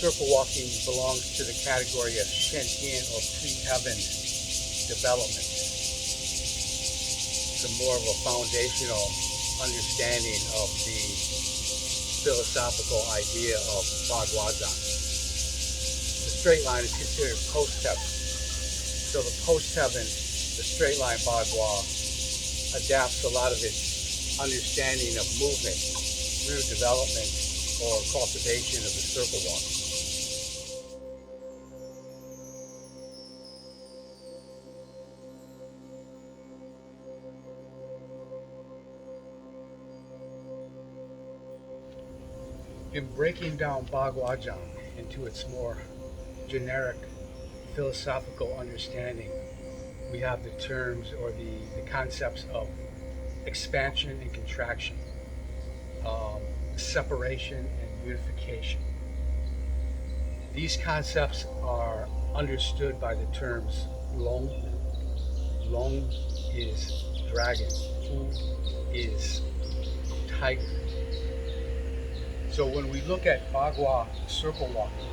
circle walking belongs to the category of sentient or pre-heaven development. It's more of a foundational understanding of the philosophical idea of Baguazhang. The straight line is considered post-heaven. So the post-heaven, the straight line Bagua, adapts a lot of its understanding of movement through development or cultivation of the circle walk. In breaking down Baguazhang into its more generic philosophical understanding, we have the terms or the concepts of expansion and contraction, separation and unification. These concepts are understood by the terms long. Long is dragon, hu is tiger. So when we look at Baguazhang Circle Walking,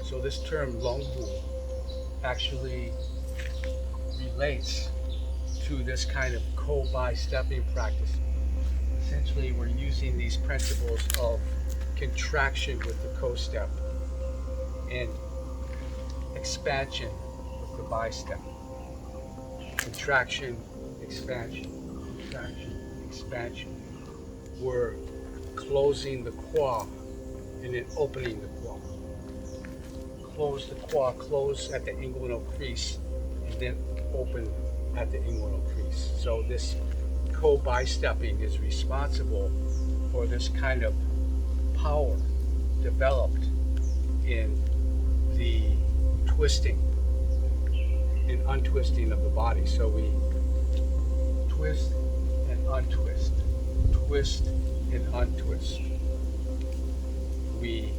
so this term Longhu actually relates to this kind of co-bi-stepping practice. Essentially, we're using these principles of contraction with the co-step and expansion with the bi-step. Contraction, expansion, contraction, expansion. We're closing the qua and then opening the qua. Close the qua, close at the inguinal crease, and then open at the inguinal crease. So this co-bi-stepping is responsible for this kind of power developed in the twisting and untwisting of the body. So we twist and untwist, twist and untwist. We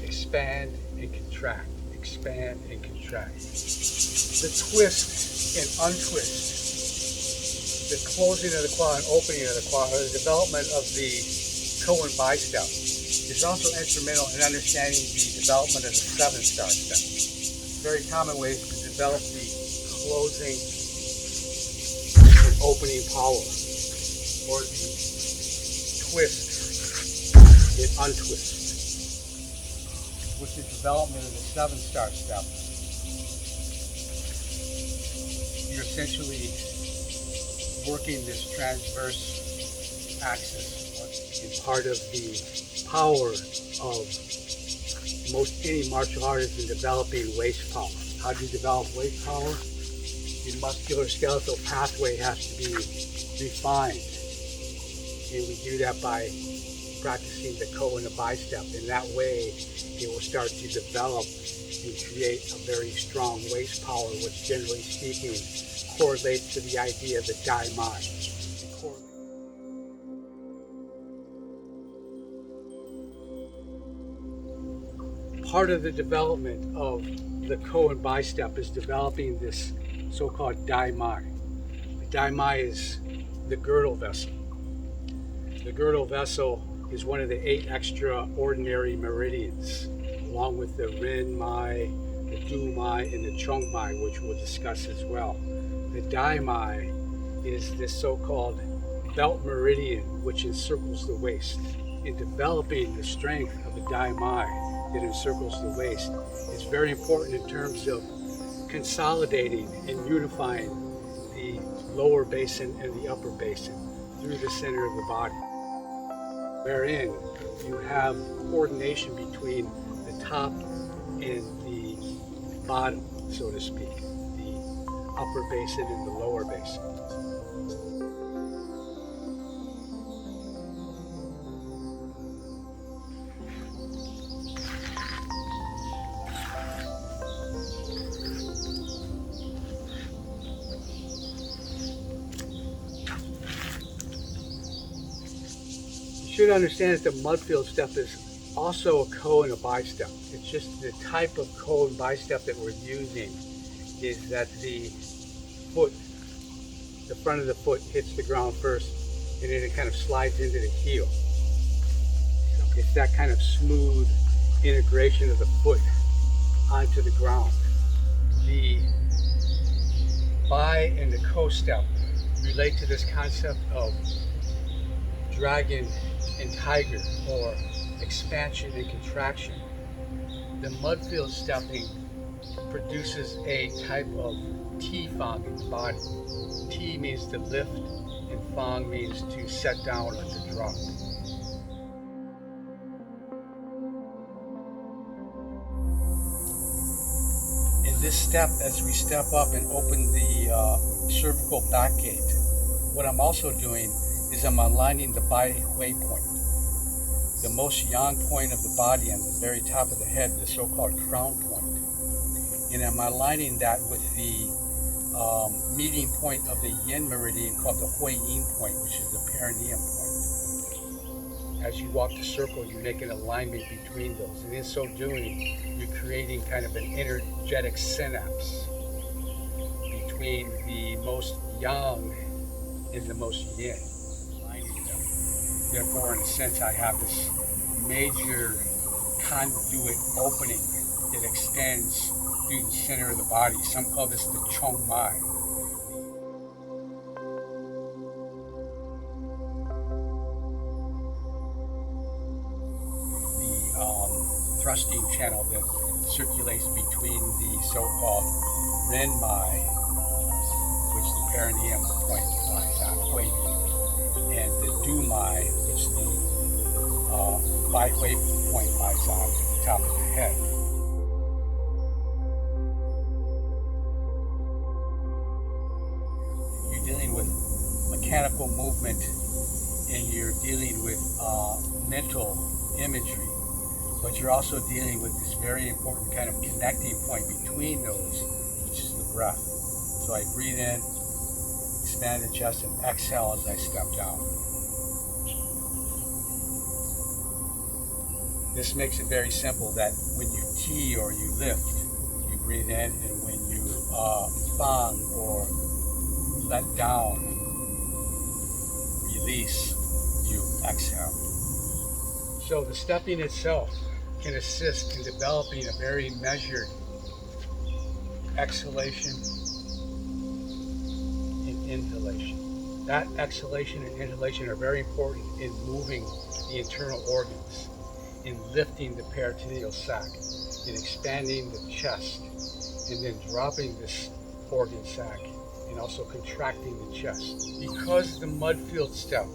expand and contract, expand and contract. The twist and untwist, the closing of the qua and opening of the qua, or the development of the co and bi-step, is also instrumental in understanding the development of the 7-star step. Very common ways to develop the closing and opening power, or the twist and untwist, with the development of the 7-star step. You're essentially working this transverse axis, and part of the power of most any martial artist in developing waist power. How do you develop waist power? The muscular skeletal pathway has to be refined, and we do that by practicing the co and the bi-step. In that way, it will start to develop and create a very strong waist power, which generally speaking correlates to the idea of the Dai Mai. Part of the development of the ko and bi-step is developing this so-called Dai Mai. The Dai Mai is the girdle vessel. The girdle vessel is one of the 8 extraordinary meridians, along with the Ren Mai, the Du Mai, and the Chong Mai, which we'll discuss as well. The Dai Mai is this so-called belt meridian, which encircles the waist. In developing the strength of the Dai Mai that encircles the waist is very important in terms of consolidating and unifying the lower basin and the upper basin through the center of the body, wherein you have coordination between the top and the bottom, so to speak, the upper basin and the lower basin. You should understand that the mudfield step is also a ko and a bi-step. It's just the type of ko and bi-step that we're using is that the foot, the front of the foot hits the ground first, and then it kind of slides into the heel. It's that kind of smooth integration of the foot onto the ground. The bi and the ko step relate to this concept of dragon and tiger, or expansion and contraction. The mudfield stepping produces a type of T fong in the body. T means to lift, and fong means to set down or to drop. In this step, as we step up and open the cervical back gate, what I'm also doing is I'm aligning the Bai Hui point, the most yang point of the body on the very top of the head, the so-called crown point. And I'm aligning that with the meeting point of the yin meridian called the Hui Yin point, which is the perineum point. As you walk the circle, you make an alignment between those. And in so doing, you're creating kind of an energetic synapse between the most yang and the most yin. Therefore, in a sense, I have this major conduit opening that extends through the center of the body. Some call this the Chong Mai. The thrusting channel that circulates between the so-called Ren Mai, which the perineum point lies on, Hui, and the Du Mai, which the Bai Hui point lies on at the top of the head. You're dealing with mechanical movement, and you're dealing with mental imagery, but you're also dealing with this very important kind of connecting point between those, which is the breath. So I breathe in, expand the chest, and exhale as I step down. This makes it very simple that when you T or you lift, you breathe in, and when you fong or let down, release, you exhale. So the stepping itself can assist in developing a very measured exhalation and inhalation. That exhalation and inhalation are very important in moving the internal organs, in lifting the peritoneal sac, in expanding the chest, and then dropping this organ sac, and also contracting the chest. Because the mudfield step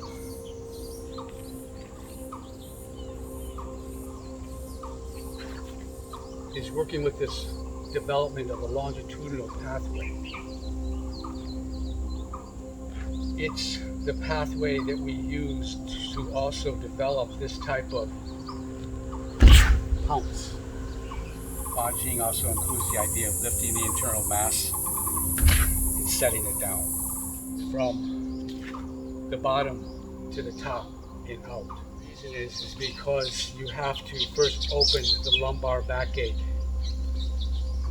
is working with this development of a longitudinal pathway, it's the pathway that we use to also develop this type of pounce. Baguazhang also includes the idea of lifting the internal mass and setting it down from the bottom to the top and out. The reason is because you have to first open the lumbar back gate,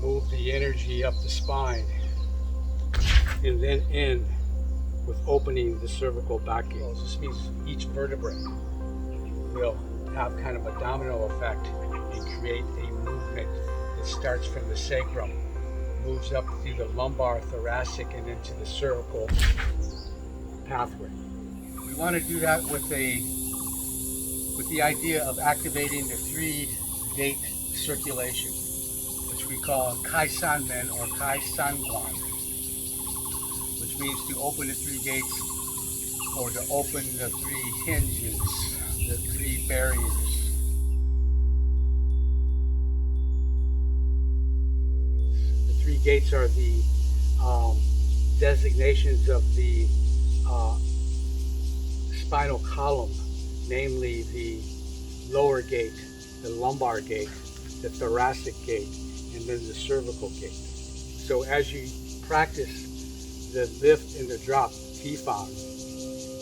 move the energy up the spine, and then end with opening the cervical back gate. This means each vertebrae will have kind of a domino effect and create a movement that starts from the sacrum, moves up through the lumbar, thoracic, and into the cervical pathway. We want to do that with the idea of activating the 3-gate circulation, which we call Kai San Men or Kai San Guan, which means to open the 3 gates, or to open the 3 hinges, the 3 barriers. The 3 gates are the designations of the spinal column, namely the lower gate, the lumbar gate, the thoracic gate, and then the cervical gate. So as you practice the lift and the drop T-fong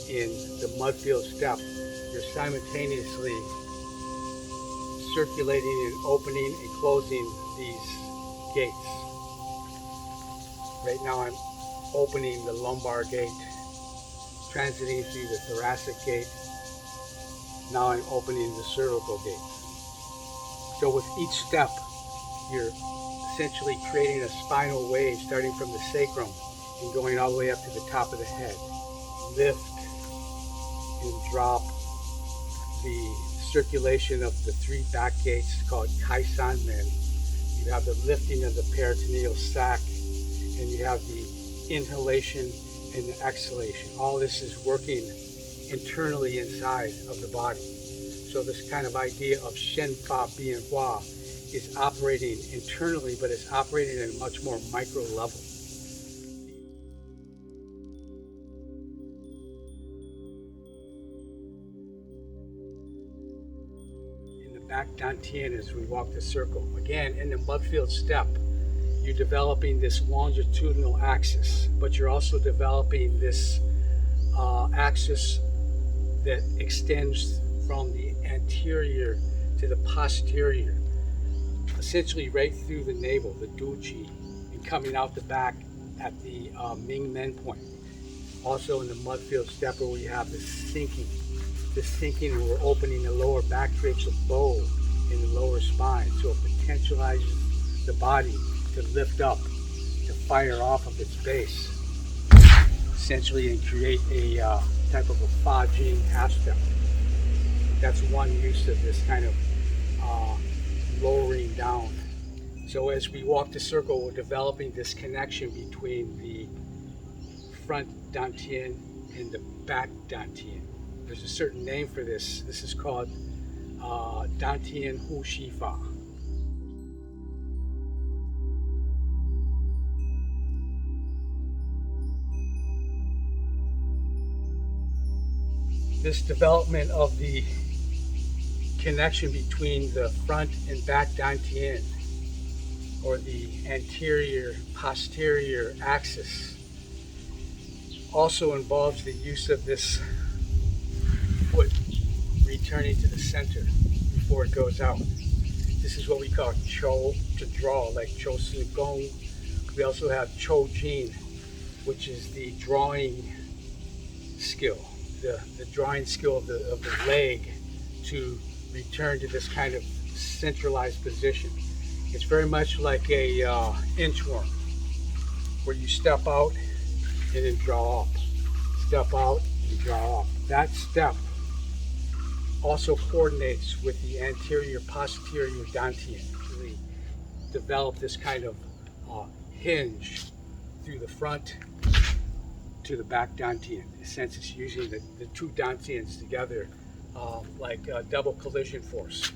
in the mudfield step, you're simultaneously circulating and opening and closing these gates. Right now I'm opening the lumbar gate, transiting through the thoracic gate. Now I'm opening the cervical gate. So with each step, you're essentially creating a spinal wave starting from the sacrum and going all the way up to the top of the head. Lift and drop the circulation of the three back gates called Kaisanmen. You have the lifting of the peritoneal sac, and you have the inhalation and the exhalation. All this is working internally inside of the body. So this kind of idea of Shen Fa Bien Hua is operating internally, but it's operating at a much more micro level. In the back dantian, as we walk the circle, again in the mudfield step, you're developing this longitudinal axis, but you're also developing this axis that extends from the anterior to the posterior, essentially right through the navel, the duchi, and coming out the back at the Ming Men point. Also in the mudfield step where we have this sinking and we're opening the lower back trapezial bow in the lower spine, so it potentializes the body to lift up, to fire off of its base, essentially, and create a type of a Fa Jing half step. That's one use of this kind of lowering down. So as we walk the circle, we're developing this connection between the front dantian and the back dantian. There's a certain name for this. This is called dantian hu shi fa. This development of the connection between the front and back dantian, or the anterior posterior axis, also involves the use of this foot returning to the center before it goes out. This is what we call cho, to draw, like cho si gong. We also have cho jin, which is the drawing skill. The drawing skill of the leg to return to this kind of centralized position. It's very much like a inchworm, where you step out and then draw up. Step out and draw up. That step also coordinates with the anterior posterior dantian. Really develop this kind of hinge through the front to the back dantian. In a sense, it's using the two dantians together like a double collision force.